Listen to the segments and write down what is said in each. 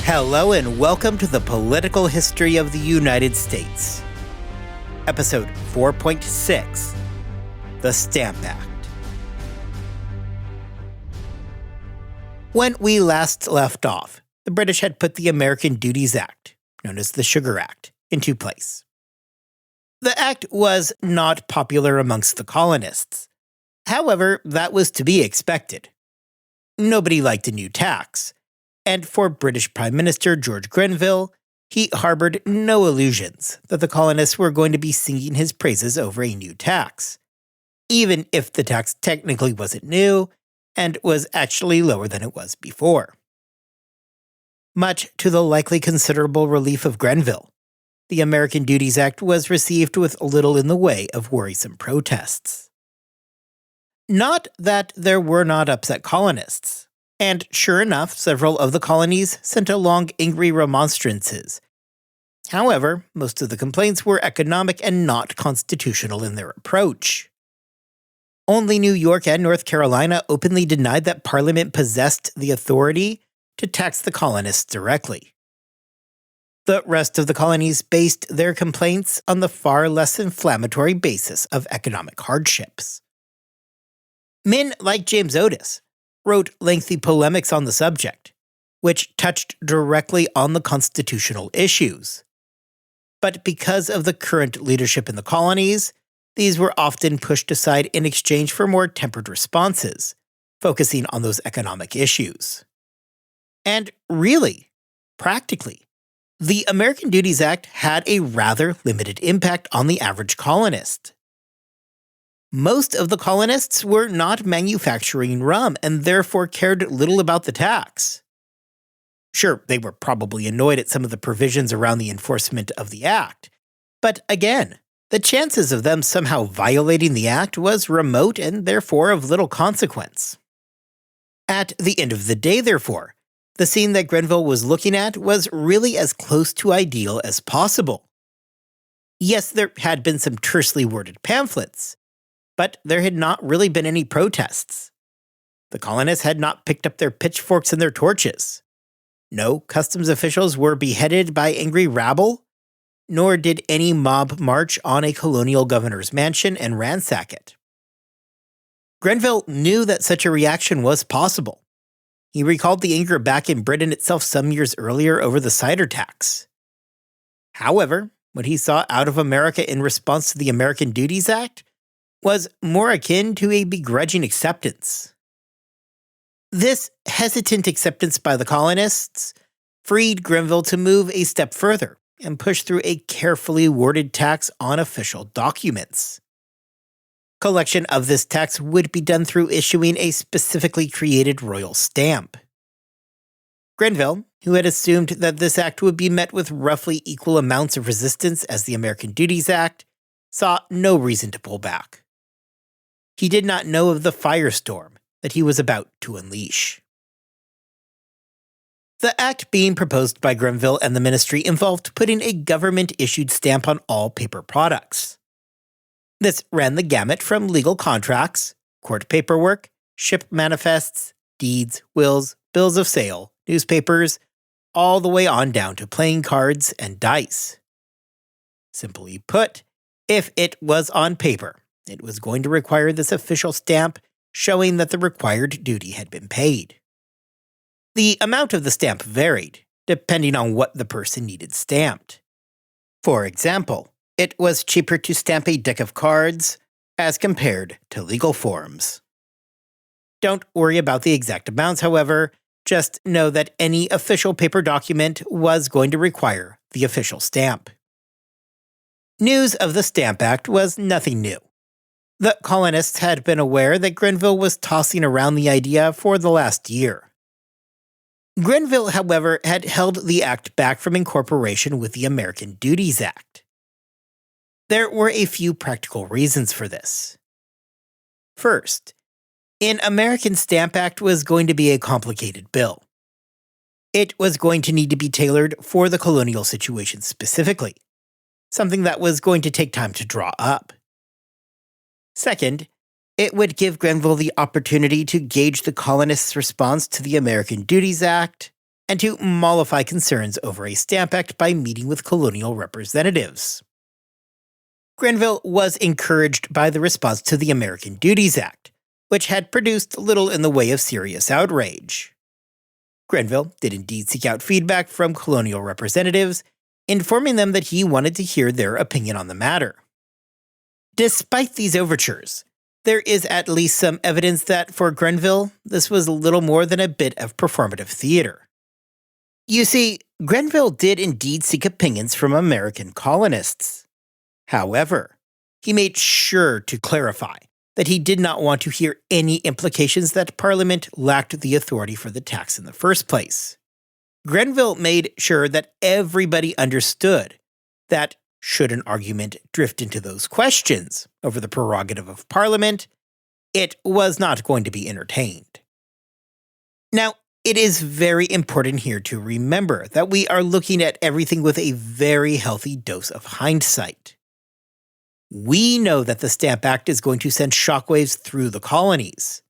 Hello and welcome to the Political History of the United States. Episode 4.6, The Stamp Act. When we last left off, the British had put the American Duties Act, known as the Sugar Act, into place. The act was not popular amongst the colonists. However, that was to be expected. Nobody liked a new tax. And for British Prime Minister George Grenville, he harbored no illusions that the colonists were going to be singing his praises over a new tax, even if the tax technically wasn't new and was actually lower than it was before. Much to the likely considerable relief of Grenville, the American Duties Act was received with little in the way of worrisome protests. Not that there were not upset colonists. And sure enough, several of the colonies sent along angry remonstrances. However, most of the complaints were economic and not constitutional in their approach. Only New York and North Carolina openly denied that Parliament possessed the authority to tax the colonists directly. The rest of the colonies based their complaints on the far less inflammatory basis of economic hardships. Men like James Otis wrote lengthy polemics on the subject, which touched directly on the constitutional issues. But because of the current leadership in the colonies, these were often pushed aside in exchange for more tempered responses, focusing on those economic issues. And really, practically, the American Duties Act had a rather limited impact on the average colonist. Most of the colonists were not manufacturing rum and therefore cared little about the tax. Sure, they were probably annoyed at some of the provisions around the enforcement of the act, but again, the chances of them somehow violating the act was remote and therefore of little consequence. At the end of the day, therefore, the scene that Grenville was looking at was really as close to ideal as possible. Yes, there had been some tersely worded pamphlets, but there had not really been any protests. The colonists had not picked up their pitchforks and their torches. No customs officials were beheaded by angry rabble, nor did any mob march on a colonial governor's mansion and ransack it. Grenville knew that such a reaction was possible. He recalled the anger back in Britain itself some years earlier over the cider tax. However, what he saw out of America in response to the American Duties Act was more akin to a begrudging acceptance. This hesitant acceptance by the colonists freed Grenville to move a step further and push through a carefully worded tax on official documents. Collection of this tax would be done through issuing a specifically created royal stamp. Grenville, who had assumed that this act would be met with roughly equal amounts of resistance as the American Duties Act, saw no reason to pull back. He did not know of the firestorm that he was about to unleash. The act being proposed by Grenville and the ministry involved putting a government-issued stamp on all paper products. This ran the gamut from legal contracts, court paperwork, ship manifests, deeds, wills, bills of sale, newspapers, all the way on down to playing cards and dice. Simply put, if it was on paper, it was going to require this official stamp showing that the required duty had been paid. The amount of the stamp varied, depending on what the person needed stamped. For example, it was cheaper to stamp a deck of cards as compared to legal forms. Don't worry about the exact amounts, however, just know that any official paper document was going to require the official stamp. News of the Stamp Act was nothing new. The colonists had been aware that Grenville was tossing around the idea for the last year. Grenville, however, had held the act back from incorporation with the American Duties Act. There were a few practical reasons for this. First, an American Stamp Act was going to be a complicated bill. It was going to need to be tailored for the colonial situation specifically, something that was going to take time to draw up. Second, it would give Grenville the opportunity to gauge the colonists' response to the American Duties Act and to mollify concerns over a Stamp Act by meeting with colonial representatives. Grenville was encouraged by the response to the American Duties Act, which had produced little in the way of serious outrage. Grenville did indeed seek out feedback from colonial representatives, informing them that he wanted to hear their opinion on the matter. Despite these overtures, there is at least some evidence that for Grenville, this was little more than a bit of performative theater. You see, Grenville did indeed seek opinions from American colonists. However, he made sure to clarify that he did not want to hear any implications that Parliament lacked the authority for the tax in the first place. Grenville made sure that everybody understood that should an argument drift into those questions over the prerogative of Parliament, it was not going to be entertained. Now, it is very important here to remember that we are looking at everything with a very healthy dose of hindsight. We know that the Stamp Act is going to send shockwaves through the colonies.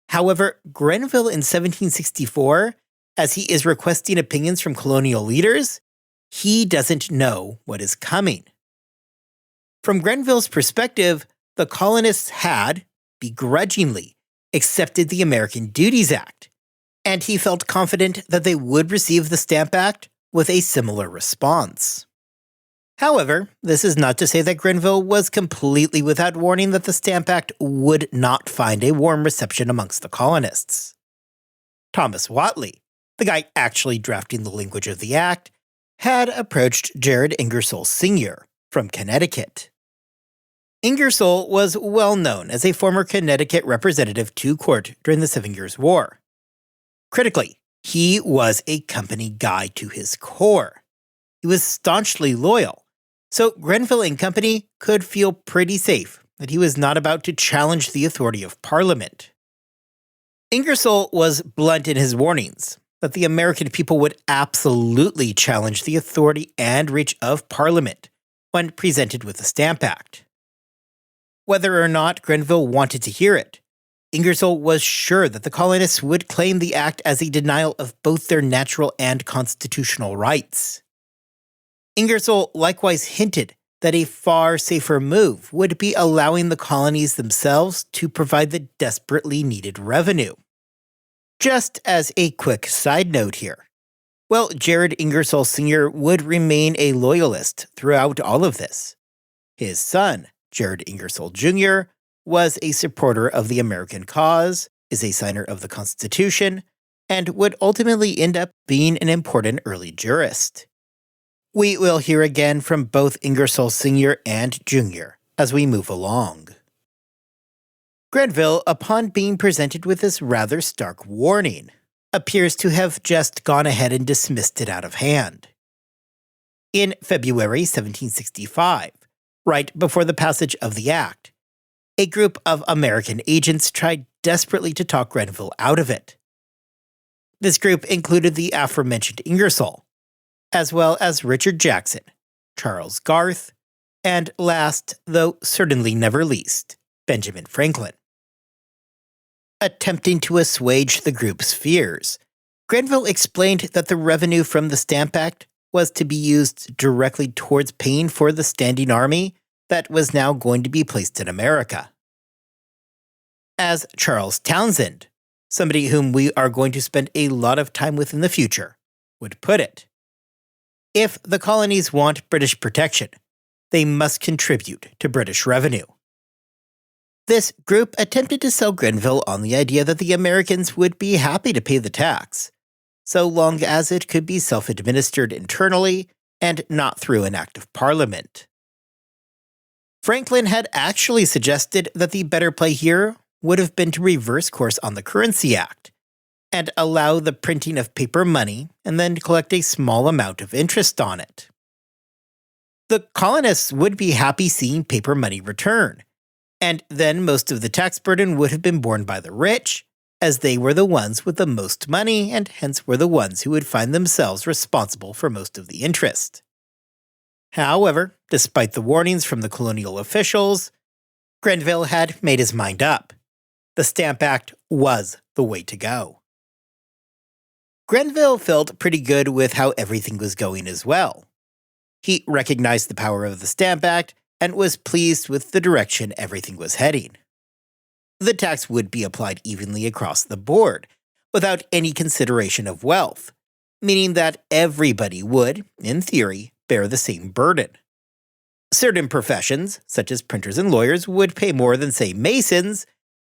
However, Grenville in 1764, as he is requesting opinions from colonial leaders, he doesn't know what is coming. From Grenville's perspective, the colonists had, begrudgingly, accepted the American Duties Act, and he felt confident that they would receive the Stamp Act with a similar response. However, this is not to say that Grenville was completely without warning that the Stamp Act would not find a warm reception amongst the colonists. Thomas Whately, the guy actually drafting the language of the act, had approached Jared Ingersoll Sr. from Connecticut. Ingersoll was well known as a former Connecticut representative to court during the 7 Years' War. Critically, he was a company guy to his core. He was staunchly loyal, so Grenville and Company could feel pretty safe that he was not about to challenge the authority of Parliament. Ingersoll was blunt in his warnings that the American people would absolutely challenge the authority and reach of Parliament when presented with the Stamp Act. Whether or not Grenville wanted to hear it, Ingersoll was sure that the colonists would claim the act as a denial of both their natural and constitutional rights. Ingersoll likewise hinted that a far safer move would be allowing the colonies themselves to provide the desperately needed revenue. Just as a quick side note here, well, Jared Ingersoll Sr. would remain a loyalist throughout all of this. His son, Jared Ingersoll Jr., was a supporter of the American cause, is a signer of the Constitution, and would ultimately end up being an important early jurist. We will hear again from both Ingersoll Sr. and Jr. as we move along. Grenville, upon being presented with this rather stark warning, appears to have just gone ahead and dismissed it out of hand. In February 1765, right before the passage of the Act, a group of American agents tried desperately to talk Grenville out of it. This group included the aforementioned Ingersoll, as well as Richard Jackson, Charles Garth, and last, though certainly never least, Benjamin Franklin. Attempting to assuage the group's fears, Grenville explained that the revenue from the Stamp Act was to be used directly towards paying for the standing army that was now going to be placed in America. As Charles Townsend, somebody whom we are going to spend a lot of time with in the future, would put it, if the colonies want British protection, they must contribute to British revenue. This group attempted to sell Grenville on the idea that the Americans would be happy to pay the tax, so long as it could be self-administered internally and not through an act of Parliament. Franklin had actually suggested that the better play here would have been to reverse course on the Currency Act and allow the printing of paper money and then collect a small amount of interest on it. The colonists would be happy seeing paper money return, and then most of the tax burden would have been borne by the rich, as they were the ones with the most money and hence were the ones who would find themselves responsible for most of the interest. However, despite the warnings from the colonial officials, Grenville had made his mind up. The Stamp Act was the way to go. Grenville felt pretty good with how everything was going as well. He recognized the power of the Stamp Act and was pleased with the direction everything was heading. The tax would be applied evenly across the board, without any consideration of wealth, meaning that everybody would, in theory, bear the same burden. Certain professions, such as printers and lawyers, would pay more than, say, masons,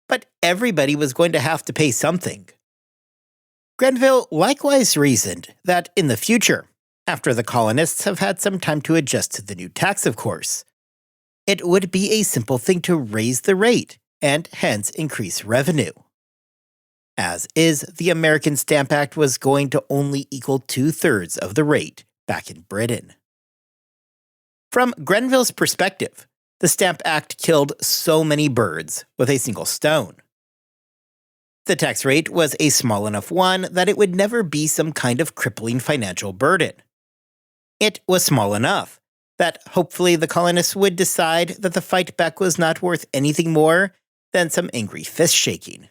but everybody was going to have to pay something. Grenville likewise reasoned that in the future, after the colonists have had some time to adjust to the new tax, of course, it would be a simple thing to raise the rate and hence increase revenue. As is, the American Stamp Act was going to only equal 2/3 of the rate back in Britain. From Grenville's perspective, the Stamp Act killed so many birds with a single stone. The tax rate was a small enough one that it would never be some kind of crippling financial burden. It was small enough that hopefully the colonists would decide that the fight back was not worth anything more than some angry fist-shaking.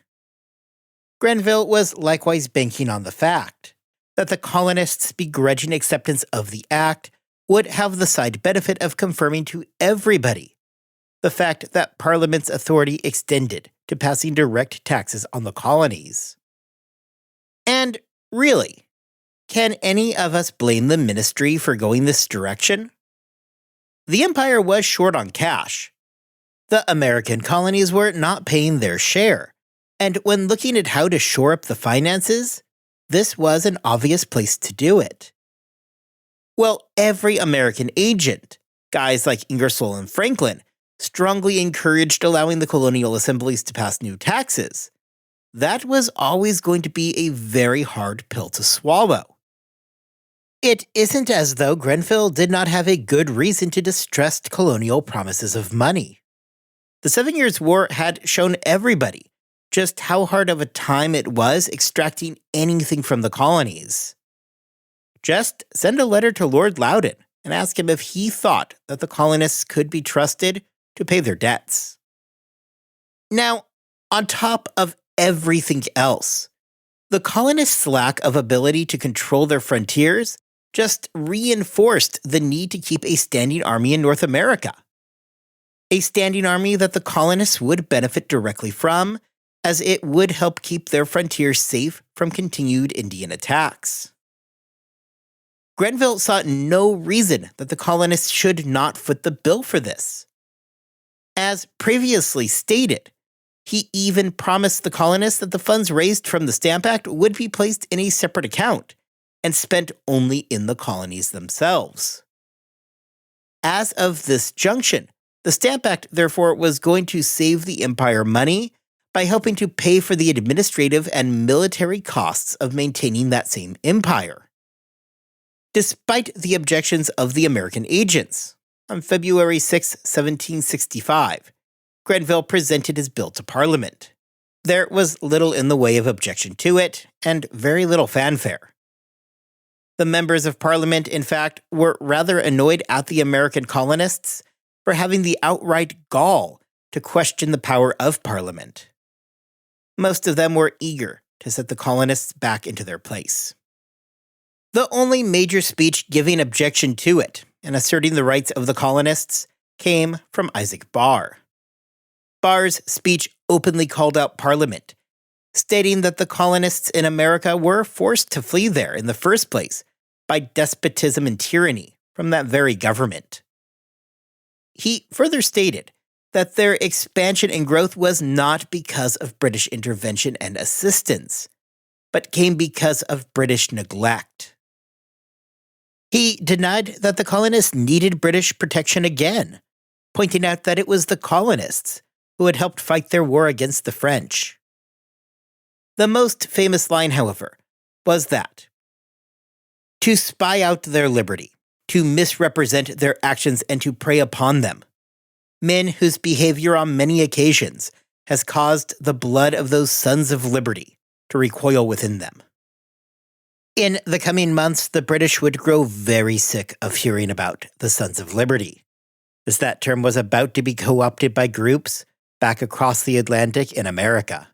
Grenville was likewise banking on the fact that the colonists' begrudging acceptance of the act would have the side benefit of confirming to everybody the fact that Parliament's authority extended to passing direct taxes on the colonies. And really, can any of us blame the ministry for going this direction? The empire was short on cash. The American colonies were not paying their share, and when looking at how to shore up the finances, this was an obvious place to do it. Well, every American agent, guys like Ingersoll and Franklin, strongly encouraged allowing the colonial assemblies to pass new taxes. That was always going to be a very hard pill to swallow. It isn't as though Grenville did not have a good reason to distrust colonial promises of money. The 7 Years' War had shown everybody just how hard of a time it was extracting anything from the colonies. Just send a letter to Lord Loudon and ask him if he thought that the colonists could be trusted to pay their debts. Now, on top of everything else, the colonists' lack of ability to control their frontiers just reinforced the need to keep a standing army in North America. A standing army that the colonists would benefit directly from, as it would help keep their frontiers safe from continued Indian attacks. Grenville saw no reason that the colonists should not foot the bill for this. As previously stated, he even promised the colonists that the funds raised from the Stamp Act would be placed in a separate account and spent only in the colonies themselves. As of this junction, the Stamp Act, therefore, was going to save the empire money by helping to pay for the administrative and military costs of maintaining that same empire. Despite the objections of the American agents, on February 6, 1765, Grenville presented his bill to Parliament. There was little in the way of objection to it, and very little fanfare. The members of Parliament, in fact, were rather annoyed at the American colonists for having the outright gall to question the power of Parliament. Most of them were eager to set the colonists back into their place. The only major speech giving objection to it and asserting the rights of the colonists came from Isaac Barr. Barr's speech openly called out Parliament, stating that the colonists in America were forced to flee there in the first place by despotism and tyranny from that very government. He further stated that their expansion and growth was not because of British intervention and assistance, but came because of British neglect. He denied that the colonists needed British protection again, pointing out that it was the colonists who had helped fight their war against the French. The most famous line, however, was that, "To spy out their liberty, to misrepresent their actions and to prey upon them, men whose behavior on many occasions has caused the blood of those sons of liberty to recoil within them." In the coming months, the British would grow very sick of hearing about the Sons of Liberty, as that term was about to be co-opted by groups back across the Atlantic in America.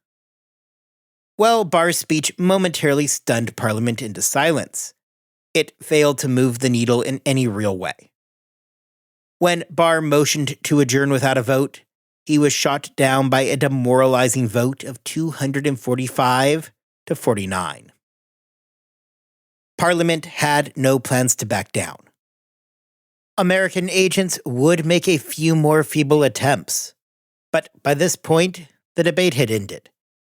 While Barr's speech momentarily stunned Parliament into silence, it failed to move the needle in any real way. When Barr motioned to adjourn without a vote, he was shot down by a demoralizing vote of 245 to 49. Parliament had no plans to back down. American agents would make a few more feeble attempts, but by this point, the debate had ended,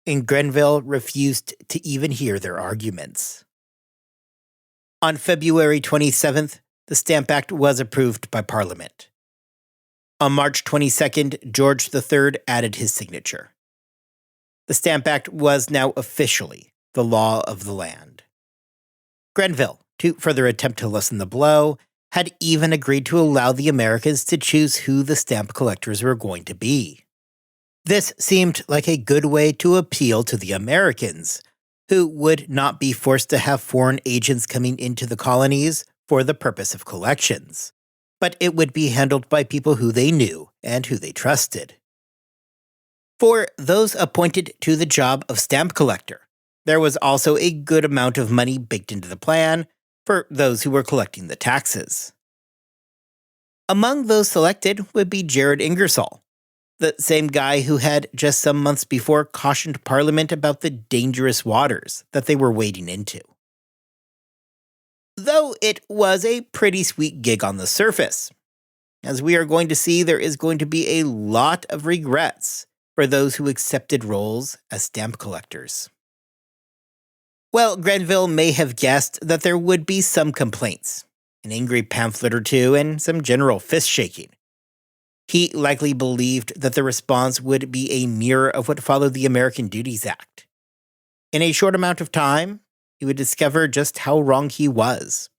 and Grenville refused to even hear their arguments. On February 27th, the Stamp Act was approved by Parliament. On March 22nd, George III added his signature. The Stamp Act was now officially the law of the land. Grenville, to further attempt to lessen the blow, had even agreed to allow the Americans to choose who the stamp collectors were going to be. This seemed like a good way to appeal to the Americans, who would not be forced to have foreign agents coming into the colonies for the purpose of collections, but it would be handled by people who they knew and who they trusted. For those appointed to the job of stamp collector, there was also a good amount of money baked into the plan for those who were collecting the taxes. Among those selected would be Jared Ingersoll, the same guy who had just some months before cautioned Parliament about the dangerous waters that they were wading into. Though it was a pretty sweet gig on the surface, as we are going to see, there is going to be a lot of regrets for those who accepted roles as stamp collectors. Well, Grenville may have guessed that there would be some complaints, an angry pamphlet or two, and some general fist-shaking. He likely believed that the response would be a mirror of what followed the American Duties Act. In a short amount of time, he would discover just how wrong he was.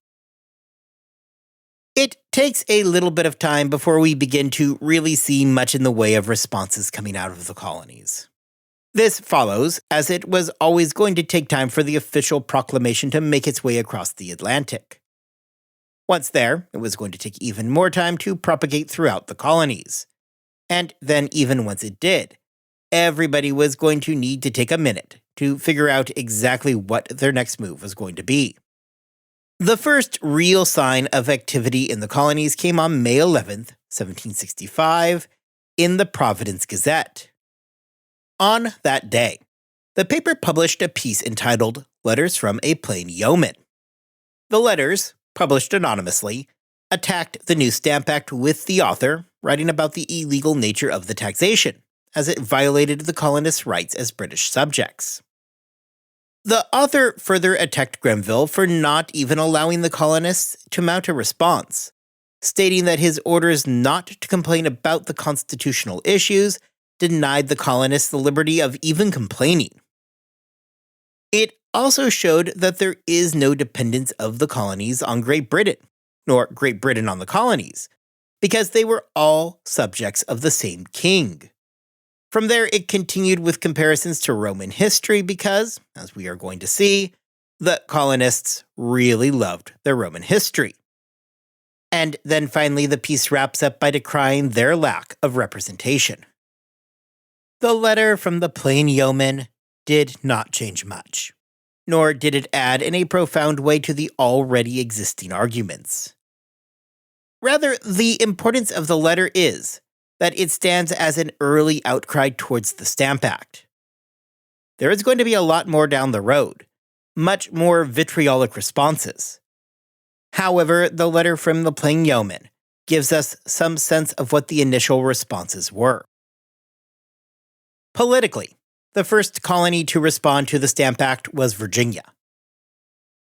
It takes a little bit of time before we begin to really see much in the way of responses coming out of the colonies. This follows, as it was always going to take time for the official proclamation to make its way across the Atlantic. Once there, it was going to take even more time to propagate throughout the colonies. And then even once it did, everybody was going to need to take a minute to figure out exactly what their next move was going to be. The first real sign of activity in the colonies came on May 11th, 1765, in the Providence Gazette. On that day, the paper published a piece entitled Letters from a Plain Yeoman. The letters, published anonymously, attacked the new Stamp Act with the author writing about the illegal nature of the taxation, as it violated the colonists' rights as British subjects. The author further attacked Grenville for not even allowing the colonists to mount a response, stating that his orders not to complain about the constitutional issues denied the colonists the liberty of even complaining. It also showed that there is no dependence of the colonies on Great Britain, nor Great Britain on the colonies, because they were all subjects of the same king. From there, it continued with comparisons to Roman history because, as we are going to see, the colonists really loved their Roman history. And then finally, the piece wraps up by decrying their lack of representation. The letter from the plain yeoman did not change much, nor did it add in a profound way to the already existing arguments. Rather, the importance of the letter is that it stands as an early outcry towards the Stamp Act. There is going to be a lot more down the road, much more vitriolic responses. However, the letter from the plain yeoman gives us some sense of what the initial responses were. Politically, the first colony to respond to the Stamp Act was Virginia.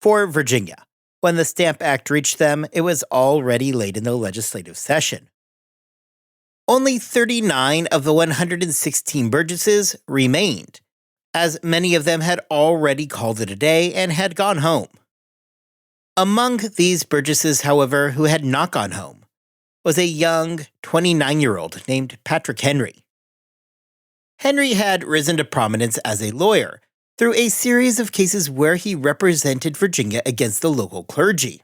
For Virginia, when the Stamp Act reached them, it was already late in the legislative session. Only 39 of the 116 burgesses remained, as many of them had already called it a day and had gone home. Among these burgesses, however, who had not gone home, was a young 29-year-old named Patrick Henry. Henry had risen to prominence as a lawyer through a series of cases where he represented Virginia against the local clergy.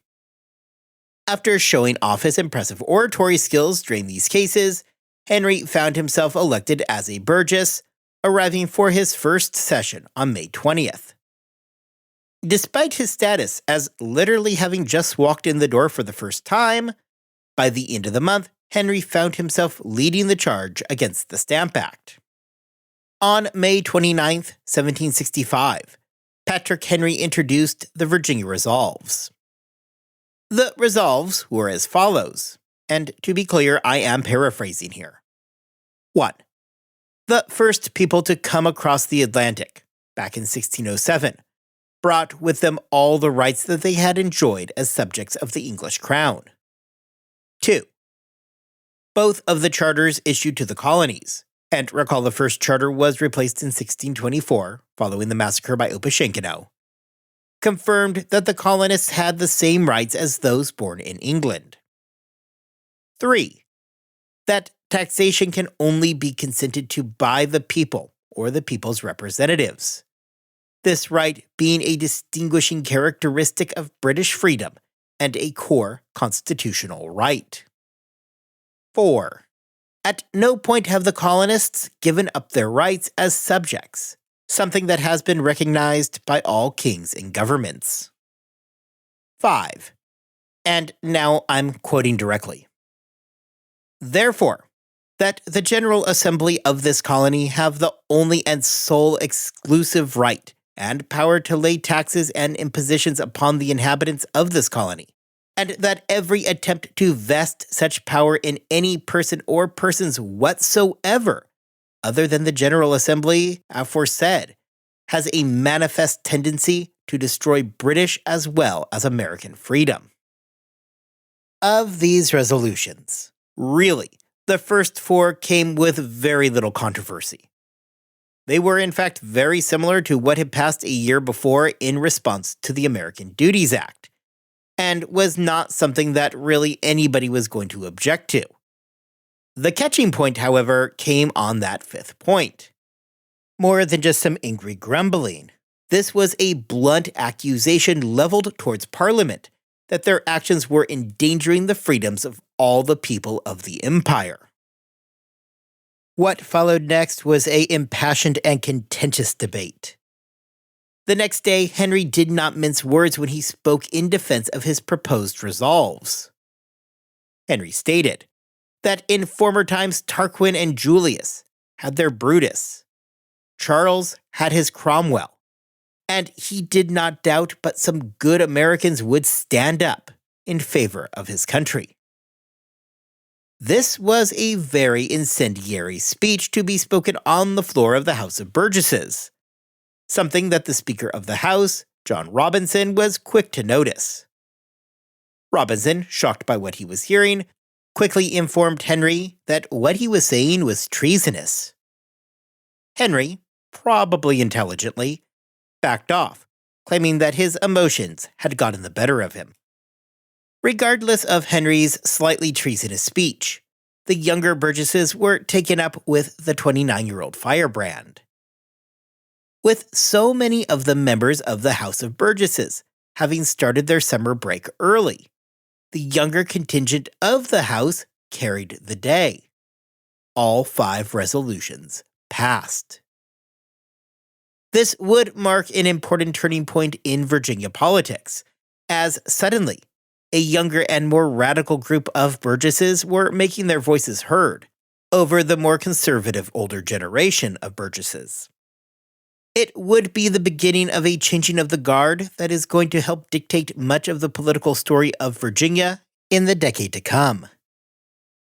After showing off his impressive oratory skills during these cases, Henry found himself elected as a burgess, arriving for his first session on May 20th. Despite his status as literally having just walked in the door for the first time, by the end of the month, Henry found himself leading the charge against the Stamp Act. On May 29, 1765, Patrick Henry introduced the Virginia Resolves. The resolves were as follows, and to be clear, I am paraphrasing here. 1. The first people to come across the Atlantic, back in 1607, brought with them all the rights that they had enjoyed as subjects of the English crown. 2. Both of the charters issued to the colonies, and recall the first charter was replaced in 1624, following the massacre by Opeshenkino, confirmed that the colonists had the same rights as those born in England. 3. That taxation can only be consented to by the people or the people's representatives. This right being a distinguishing characteristic of British freedom and a core constitutional right. 4. At no point have the colonists given up their rights as subjects, something that has been recognized by all kings and governments. 5. And now I'm quoting directly. Therefore, that the General Assembly of this colony have the only and sole exclusive right and power to lay taxes and impositions upon the inhabitants of this colony, and that every attempt to vest such power in any person or persons whatsoever, other than the General Assembly aforesaid, has a manifest tendency to destroy British as well as American freedom. Of these resolutions, really, the first 4 came with very little controversy. They were in fact very similar to what had passed a year before in response to the American Duties Act, and was not something that really anybody was going to object to. The catching point, however, came on that 5th point. More than just some angry grumbling, this was a blunt accusation leveled towards Parliament that their actions were endangering the freedoms of all the people of the empire. What followed next was an impassioned and contentious debate. The next day, Henry did not mince words when he spoke in defense of his proposed resolves. Henry stated that in former times Tarquin and Julius had their Brutus, Charles had his Cromwell, and he did not doubt but some good Americans would stand up in favor of his country. This was a very incendiary speech to be spoken on the floor of the House of Burgesses, something that the Speaker of the House, John Robinson, was quick to notice. Robinson, shocked by what he was hearing, quickly informed Henry that what he was saying was treasonous. Henry, probably intelligently, backed off, claiming that his emotions had gotten the better of him. Regardless of Henry's slightly treasonous speech, the younger Burgesses were taken up with the 29-year-old firebrand. With so many of the members of the House of Burgesses having started their summer break early, the younger contingent of the House carried the day. All 5 resolutions passed. This would mark an important turning point in Virginia politics, as suddenly, a younger and more radical group of Burgesses were making their voices heard over the more conservative older generation of Burgesses. It would be the beginning of a changing of the guard that is going to help dictate much of the political story of Virginia in the decade to come.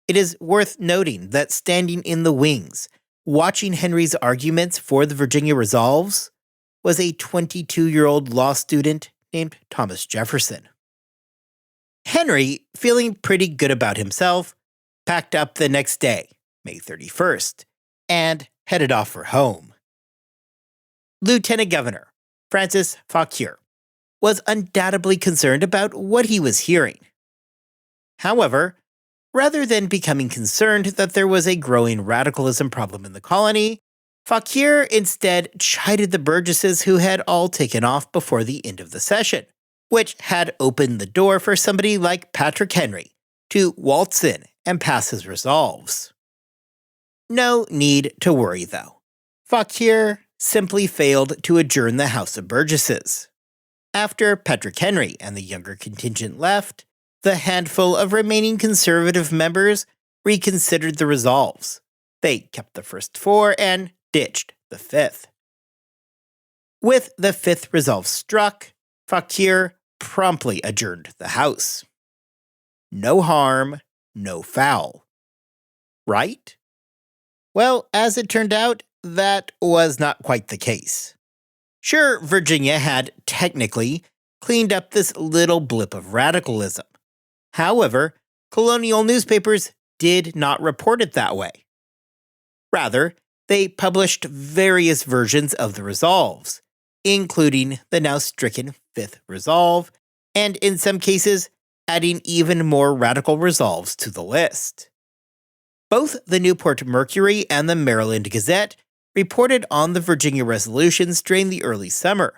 It is worth noting that standing in the wings, watching Henry's arguments for the Virginia Resolves, was a 22-year-old law student named Thomas Jefferson. Henry, feeling pretty good about himself, packed up the next day, May 31st, and headed off for home. Lieutenant Governor Francis Fauquier was undoubtedly concerned about what he was hearing. However, rather than becoming concerned that there was a growing radicalism problem in the colony, Fauquier instead chided the Burgesses who had all taken off before the end of the session, which had opened the door for somebody like Patrick Henry to waltz in and pass his resolves. No need to worry, though. Fauquier simply failed to adjourn the House of Burgesses. After Patrick Henry and the younger contingent left, the handful of remaining conservative members reconsidered the resolves. They kept the first four and ditched the fifth. With the fifth resolve struck, Fauquier promptly adjourned the House. No harm, no foul. Right? Well, as it turned out, that was not quite the case. Sure, Virginia had technically cleaned up this little blip of radicalism. However, colonial newspapers did not report it that way. Rather, they published various versions of the resolves, including the now stricken fifth resolve, and in some cases, adding even more radical resolves to the list. Both the Newport Mercury and the Maryland Gazette reported on the Virginia resolutions during the early summer.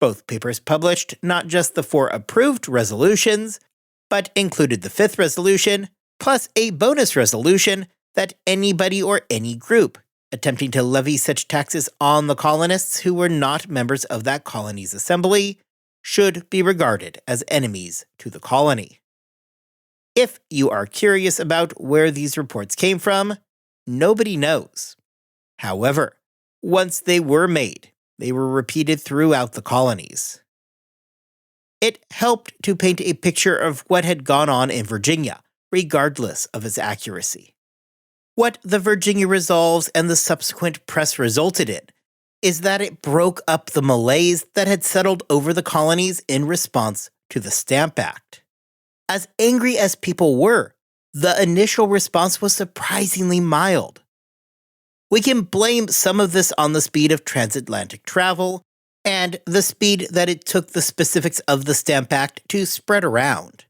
Both papers published not just the four approved resolutions, but included the fifth resolution, plus a bonus resolution that anybody or any group attempting to levy such taxes on the colonists who were not members of that colony's assembly should be regarded as enemies to the colony. If you are curious about where these reports came from, nobody knows. However, once they were made, they were repeated throughout the colonies. It helped to paint a picture of what had gone on in Virginia, regardless of its accuracy. What the Virginia resolves and the subsequent press resulted in is that it broke up the malaise that had settled over the colonies in response to the Stamp Act. As angry as people were, the initial response was surprisingly mild. We can blame some of this on the speed of transatlantic travel and the speed that it took the specifics of the Stamp Act to spread around.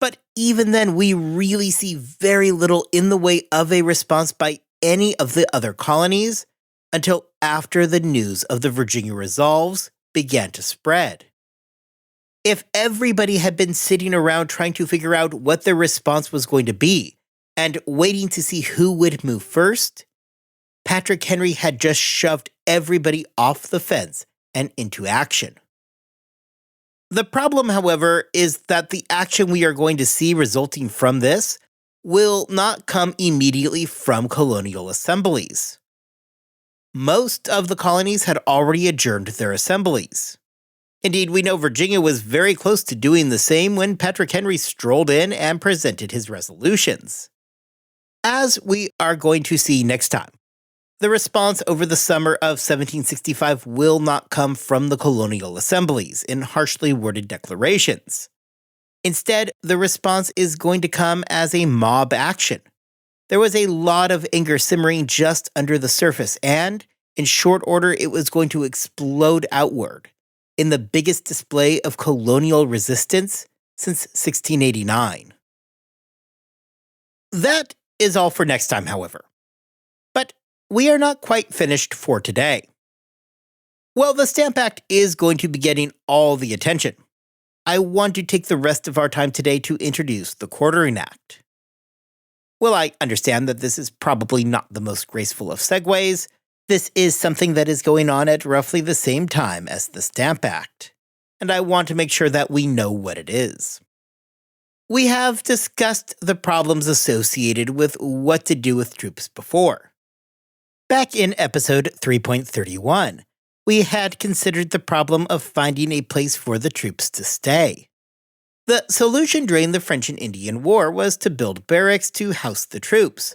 But even then, we really see very little in the way of a response by any of the other colonies until after the news of the Virginia resolves began to spread. If everybody had been sitting around trying to figure out what their response was going to be and waiting to see who would move first, Patrick Henry had just shoved everybody off the fence and into action. The problem, however, is that the action we are going to see resulting from this will not come immediately from colonial assemblies. Most of the colonies had already adjourned their assemblies. Indeed, we know Virginia was very close to doing the same when Patrick Henry strolled in and presented his resolutions. As we are going to see next time, the response over the summer of 1765 will not come from the colonial assemblies in harshly worded declarations. Instead, the response is going to come as a mob action. There was a lot of anger simmering just under the surface, and, in short order, it was going to explode outward in the biggest display of colonial resistance since 1689. That is all for next time, however. But we are not quite finished for today. Well, the Stamp Act is going to be getting all the attention. I want to take the rest of our time today to introduce the Quartering Act. Well, I understand that this is probably not the most graceful of segues. This is something that is going on at roughly the same time as the Stamp Act, and I want to make sure that we know what it is. We have discussed the problems associated with what to do with troops before. Back in episode 3.31, we had considered the problem of finding a place for the troops to stay. The solution during the French and Indian War was to build barracks to house the troops,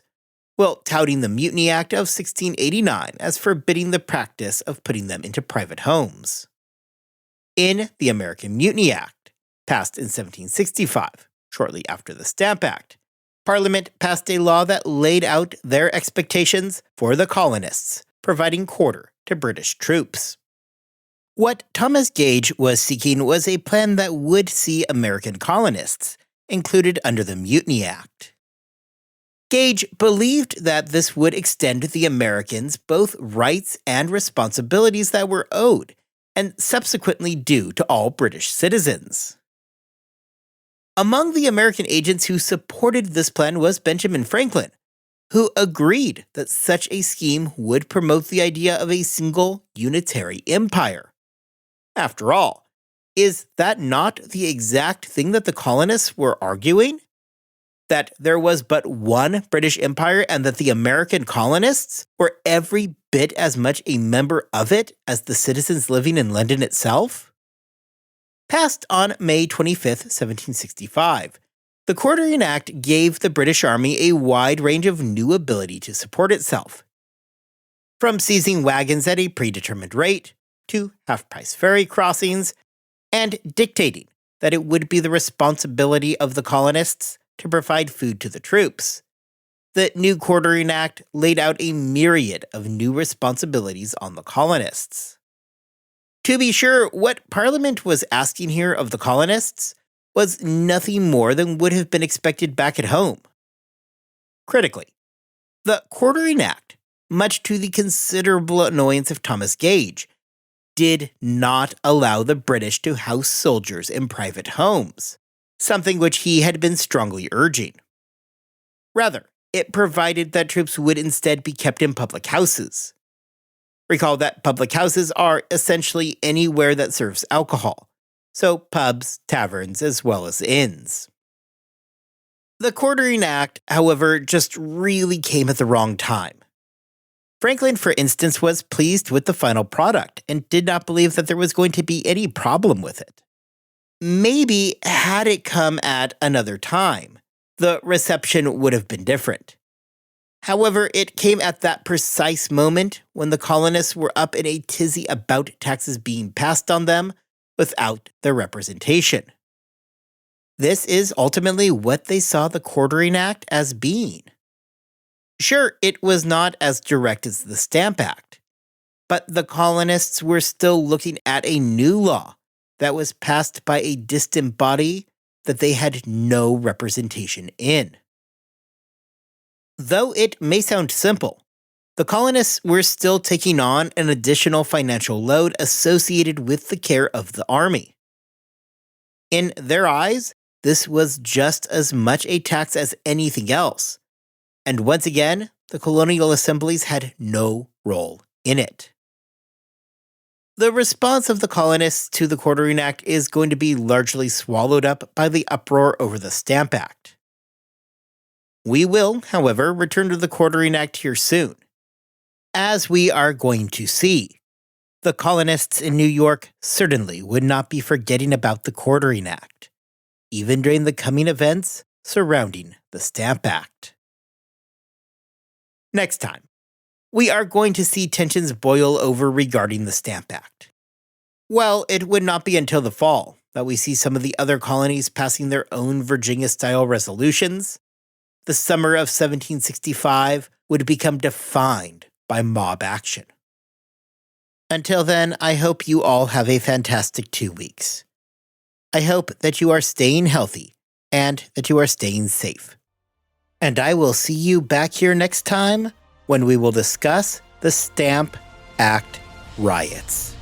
while touting the Mutiny Act of 1689 as forbidding the practice of putting them into private homes. In the American Mutiny Act, passed in 1765, shortly after the Stamp Act, Parliament passed a law that laid out their expectations for the colonists, providing quarter to British troops. What Thomas Gage was seeking was a plan that would see American colonists included under the Mutiny Act. Gage believed that this would extend the Americans both rights and responsibilities that were owed and subsequently due to all British citizens. Among the American agents who supported this plan was Benjamin Franklin, who agreed that such a scheme would promote the idea of a single unitary empire. After all, is that not the exact thing that the colonists were arguing? That there was but one British Empire and that the American colonists were every bit as much a member of it as the citizens living in London itself? Passed on May 25, 1765, the Quartering Act gave the British Army a wide range of new ability to support itself. From seizing wagons at a predetermined rate, to half-price ferry crossings, and dictating that it would be the responsibility of the colonists to provide food to the troops. The new Quartering Act laid out a myriad of new responsibilities on the colonists. To be sure, what Parliament was asking here of the colonists was nothing more than would have been expected back at home. Critically, the Quartering Act, much to the considerable annoyance of Thomas Gage, did not allow the British to house soldiers in private homes, something which he had been strongly urging. Rather, it provided that troops would instead be kept in public houses. Recall that public houses are essentially anywhere that serves alcohol, so pubs, taverns, as well as inns. The Quartering Act, however, just really came at the wrong time. Franklin, for instance, was pleased with the final product and did not believe that there was going to be any problem with it. Maybe had it come at another time, the reception would have been different. However, it came at that precise moment when the colonists were up in a tizzy about taxes being passed on them without their representation. This is ultimately what they saw the Quartering Act as being. Sure, it was not as direct as the Stamp Act, but the colonists were still looking at a new law that was passed by a distant body that they had no representation in. Though it may sound simple, the colonists were still taking on an additional financial load associated with the care of the army. In their eyes, this was just as much a tax as anything else, and once again, the colonial assemblies had no role in it. The response of the colonists to the Quartering Act is going to be largely swallowed up by the uproar over the Stamp Act. We will, however, return to the Quartering Act here soon. As we are going to see, the colonists in New York certainly would not be forgetting about the Quartering Act, even during the coming events surrounding the Stamp Act. Next time, we are going to see tensions boil over regarding the Stamp Act. Well, it would not be until the fall that we see some of the other colonies passing their own Virginia-style resolutions. The summer of 1765 would become defined by mob action. Until then, I hope you all have a fantastic 2 weeks. I hope that you are staying healthy and that you are staying safe. And I will see you back here next time when we will discuss the Stamp Act riots.